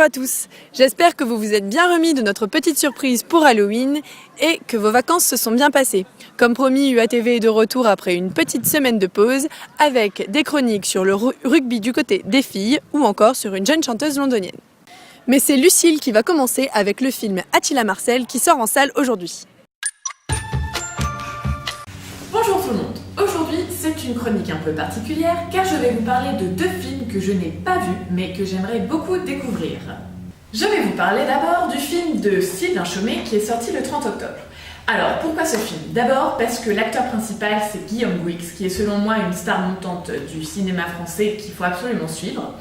à tous, j'espère que vous vous êtes bien remis de notre petite surprise pour Halloween et que vos vacances se sont bien passées. Comme promis, UATV est de retour après une petite semaine de pause avec des chroniques sur le rugby du côté des filles ou encore sur une jeune chanteuse londonienne. Mais c'est Lucille qui va commencer avec le film Attila Marcel qui sort en salle aujourd'hui. Bonjour tout le monde, aujourd'hui c'est une chronique un peu particulière car je vais vous parler de deux films que je n'ai pas vus mais que j'aimerais beaucoup découvrir. Je vais vous parler d'abord du film de Sylvain Chomet qui est sorti le 30 octobre. Alors pourquoi ce film? D'abord parce que l'acteur principal c'est Guillaume Gouix qui est selon moi une star montante du cinéma français qu'il faut absolument suivre.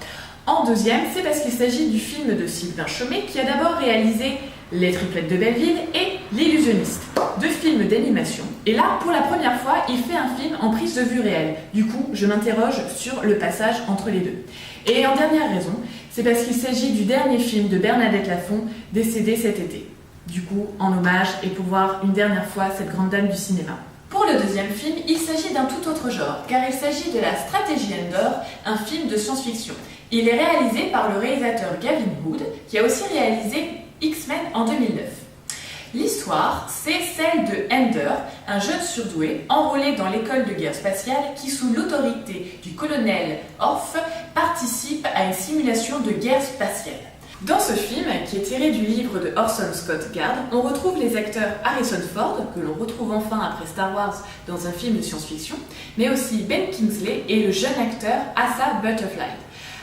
En deuxième, c'est parce qu'il s'agit du film de Sylvain Chomet qui a d'abord réalisé Les Triplettes de Belleville et L'Illusionniste, deux films d'animation. Et là, pour la première fois, il fait un film en prise de vue réelle. Du coup, je m'interroge sur le passage entre les deux. Et en dernière raison, c'est parce qu'il s'agit du dernier film de Bernadette Lafont, décédée cet été. Du coup, en hommage et pour voir une dernière fois cette grande dame du cinéma. Pour le deuxième film, il s'agit d'un tout autre genre, car il s'agit de La Stratégie Endor, un film de science-fiction. Il est réalisé par le réalisateur Gavin Hood, qui a aussi réalisé X-Men en 2009. L'histoire, c'est celle de Ender, un jeune surdoué enrôlé dans l'école de guerre spatiale qui, sous l'autorité du colonel Orff, participe à une simulation de guerre spatiale. Dans ce film, qui est tiré du livre de Orson Scott Card, on retrouve les acteurs Harrison Ford, que l'on retrouve enfin après Star Wars dans un film de science-fiction, mais aussi Ben Kingsley et le jeune acteur Asa Butterfly.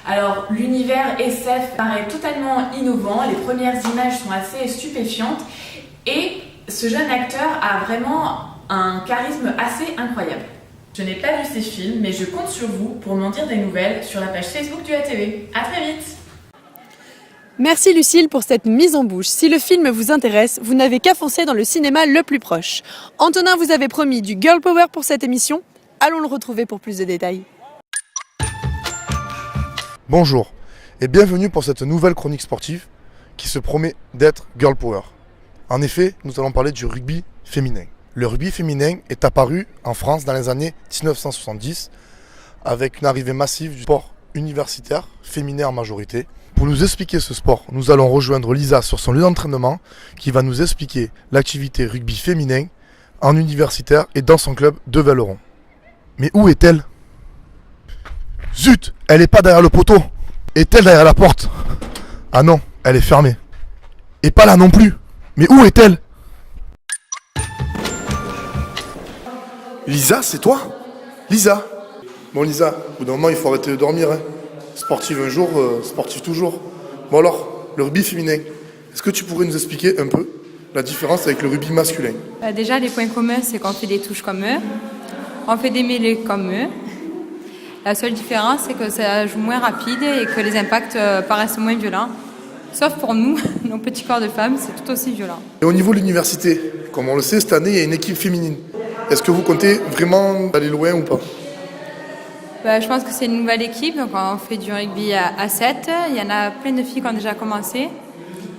Alors, l'univers SF paraît totalement innovant, les premières images sont assez stupéfiantes et ce jeune acteur a vraiment un charisme assez incroyable. Je n'ai pas vu ces films, mais je compte sur vous pour m'en dire des nouvelles sur la page Facebook du ATV. À très vite! Merci Lucille pour cette mise en bouche. Si le film vous intéresse, vous n'avez qu'à foncer dans le cinéma le plus proche. Antonin vous avait promis du Girl Power pour cette émission. Allons le retrouver pour plus de détails. Bonjour et bienvenue pour cette nouvelle chronique sportive qui se promet d'être Girl Power. En effet, nous allons parler du rugby féminin. Le rugby féminin est apparu en France dans les années 1970 avec une arrivée massive du sport universitaire, féminin en majorité. Pour nous expliquer ce sport, nous allons rejoindre Lisa sur son lieu d'entraînement qui va nous expliquer l'activité rugby féminin en universitaire et dans son club de Velleron. Mais où est-elle ? Zut, elle est pas derrière le poteau. Est-elle derrière la porte? Ah non, elle est fermée. Et pas là non plus. Mais où est-elle? Lisa, c'est toi? Lisa. Bon Lisa, au bout d'un moment il faut arrêter de dormir. Hein. Sportive un jour, sportive toujours. Bon alors, le rugby féminin. Est-ce que tu pourrais nous expliquer un peu la différence avec le rugby masculin? Déjà, les points communs, c'est qu'on fait des touches comme eux. On fait des mêlées comme eux. La seule différence, c'est que ça joue moins rapide et que les impacts paraissent moins violents. Sauf pour nous, nos petits corps de femmes, c'est tout aussi violent. Et au niveau de l'université, comme on le sait, cette année, il y a une équipe féminine. Est-ce que vous comptez vraiment aller loin ou pas? Je pense que c'est une nouvelle équipe, donc on fait du rugby à 7. Il y en a plein de filles qui ont déjà commencé,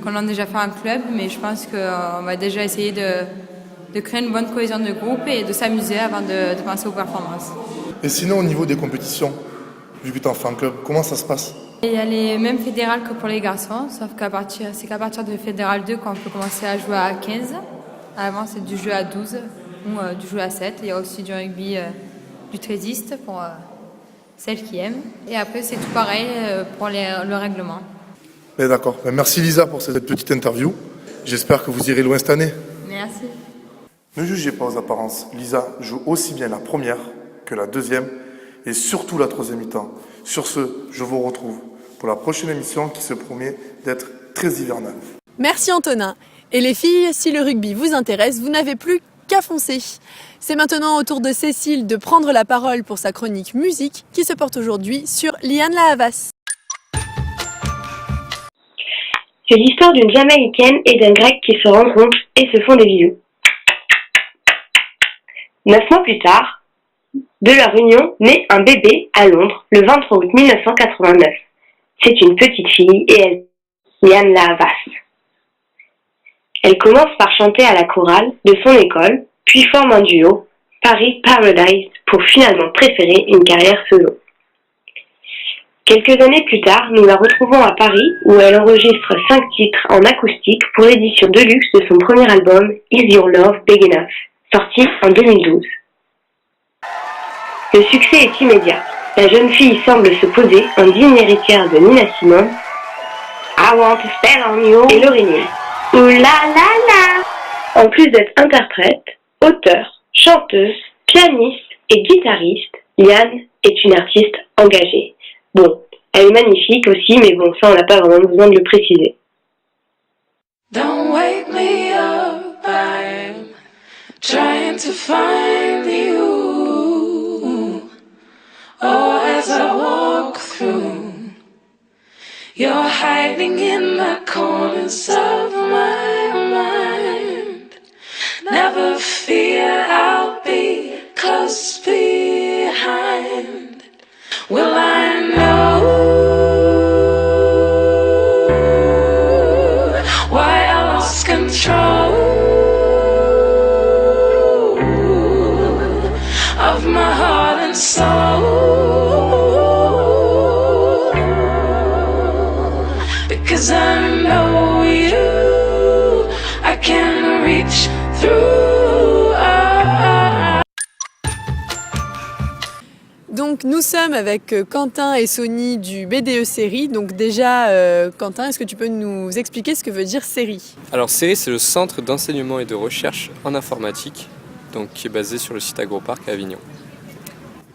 qui ont déjà fait un club, mais je pense qu'on va déjà essayer de créer une bonne cohésion de groupe et de s'amuser avant de penser aux performances. Et sinon, au niveau des compétitions, vu que tu en fais un club, comment ça se passe? Il y a les mêmes fédérales que pour les garçons, sauf qu'à partir de fédéral 2 qu'on peut commencer à jouer à 15. Avant, c'est du jeu à 12 ou du jeu à 7. Il y a aussi du rugby du trésiste pour celles qui aiment. Et après, c'est tout pareil pour le règlement. D'accord. Merci Lisa pour cette petite interview. J'espère que vous irez loin cette année. Merci. Ne jugez pas aux apparences. Lisa joue aussi bien la première que la deuxième et surtout la troisième mi-temps. Sur ce, je vous retrouve pour la prochaine émission qui se promet d'être très hivernale. Merci Antonin. Et les filles, si le rugby vous intéresse, vous n'avez plus qu'à foncer. C'est maintenant au tour de Cécile de prendre la parole pour sa chronique musique qui se porte aujourd'hui sur Liane La Havas. C'est l'histoire d'une Jamaïcaine et d'un Grec qui se rencontrent et se font des bisous. 9 mois plus tard, de leur union naît un bébé à Londres le 23 août 1989. C'est une petite fille et elle, Liane La Havas. Elle commence par chanter à la chorale de son école, puis forme un duo, Paris Paradise, pour finalement préférer une carrière solo. Quelques années plus tard, nous la retrouvons à Paris où elle enregistre 5 titres en acoustique pour l'édition de luxe de son premier album Is Your Love Big Enough, sorti en 2012. Le succès est immédiat. La jeune fille semble se poser en digne héritière de Nina Simone, I Want to Spell on You et Lauryn Hill. Ouh la la la! En plus d'être interprète, auteure, chanteuse, pianiste et guitariste, Liane est une artiste engagée. Bon, elle est magnifique aussi, mais bon, ça on n'a pas vraiment besoin de le préciser. Don't wake me up, I'm trying to find you. Oh, as I walk through, you're hiding in the corners of my mind. Never fear, I'll be close behind. Will I know why I lost control of my heart and soul? Because I know you, I can reach through. Donc nous sommes avec Quentin et Sony du BDE Série. Donc déjà, Quentin, est-ce que tu peux nous expliquer ce que veut dire série? Alors série, c'est le centre d'enseignement et de recherche en informatique, donc qui est basé sur le site Agroparc à Avignon.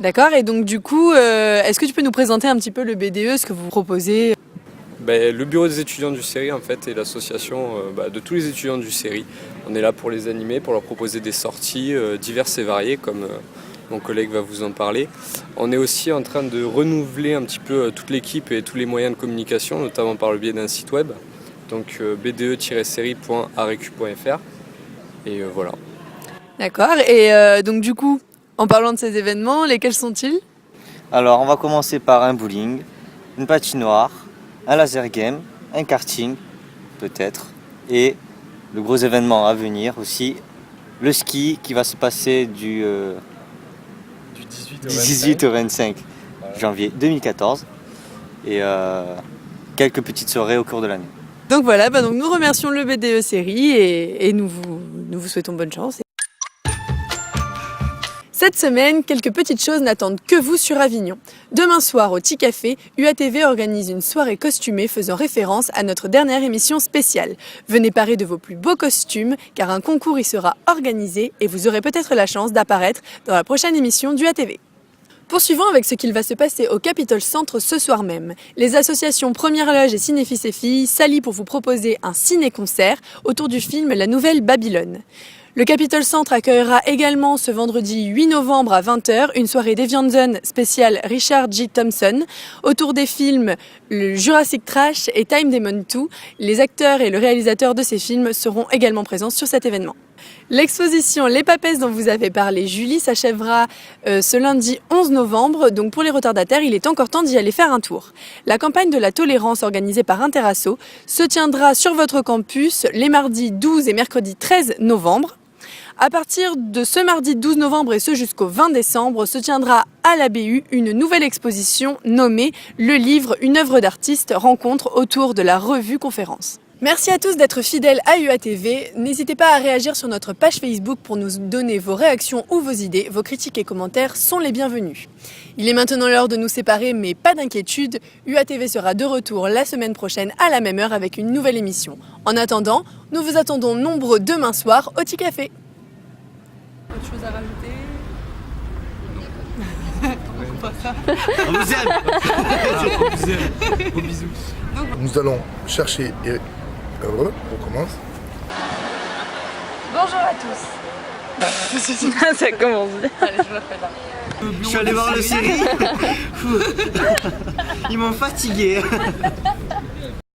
D'accord, et donc du coup, est-ce que tu peux nous présenter un petit peu le BDE, ce que vous proposez? Le bureau des étudiants du série en fait est l'association de tous les étudiants du série. On est là pour les animer, pour leur proposer des sorties diverses et variées comme mon collègue va vous en parler. On est aussi en train de renouveler un petit peu toute l'équipe et tous les moyens de communication, notamment par le biais d'un site web, donc bde-série.arecu.fr. Et voilà. D'accord, et donc du coup, en parlant de ces événements, lesquels sont-ils? Alors on va commencer par un bowling, une patinoire, un laser game, un karting peut-être, et le gros événement à venir aussi, le ski qui va se passer du 18 au 25 janvier 2014 et quelques petites soirées au cours de l'année. Donc voilà, donc nous remercions le BDE Série et nous vous souhaitons bonne chance. Cette semaine, quelques petites choses n'attendent que vous sur Avignon. Demain soir, au Petit Café, UATV organise une soirée costumée faisant référence à notre dernière émission spéciale. Venez parer de vos plus beaux costumes, car un concours y sera organisé et vous aurez peut-être la chance d'apparaître dans la prochaine émission d'UATV. Poursuivons avec ce qu'il va se passer au Capitol Centre ce soir même. Les associations Première Loge et Cinéfils et Filles s'allient pour vous proposer un ciné-concert autour du film La Nouvelle Babylone. Le Capitol Centre accueillera également ce vendredi 8 novembre à 20h une soirée d'Evian Zone spéciale Richard J. Thompson autour des films le Jurassic Trash et Time Demon 2. Les acteurs et le réalisateur de ces films seront également présents sur cet événement. L'exposition Les Papesses dont vous avez parlé, Julie, s'achèvera ce lundi 11 novembre. Donc pour les retardataires, il est encore temps d'y aller faire un tour. La campagne de la tolérance organisée par Interasso se tiendra sur votre campus les mardis 12 et mercredi 13 novembre. À partir de ce mardi 12 novembre et ce jusqu'au 20 décembre, se tiendra à la BU une nouvelle exposition nommée « Le livre, une œuvre d'artiste » rencontre autour de la revue conférence. Merci à tous d'être fidèles à UATV. N'hésitez pas à réagir sur notre page Facebook pour nous donner vos réactions ou vos idées. Vos critiques et commentaires sont les bienvenus. Il est maintenant l'heure de nous séparer, mais pas d'inquiétude. UATV sera de retour la semaine prochaine à la même heure avec une nouvelle émission. En attendant, nous vous attendons nombreux demain soir au Petit Café. Autre chose à rajouter? On vous aime. On vous aime. Gros bisous. Nous allons chercher et... on commence. Bonjour à tous. Ça commence bien. Allez, je le fais là. Je suis allé voir la série. Ils m'ont fatigué.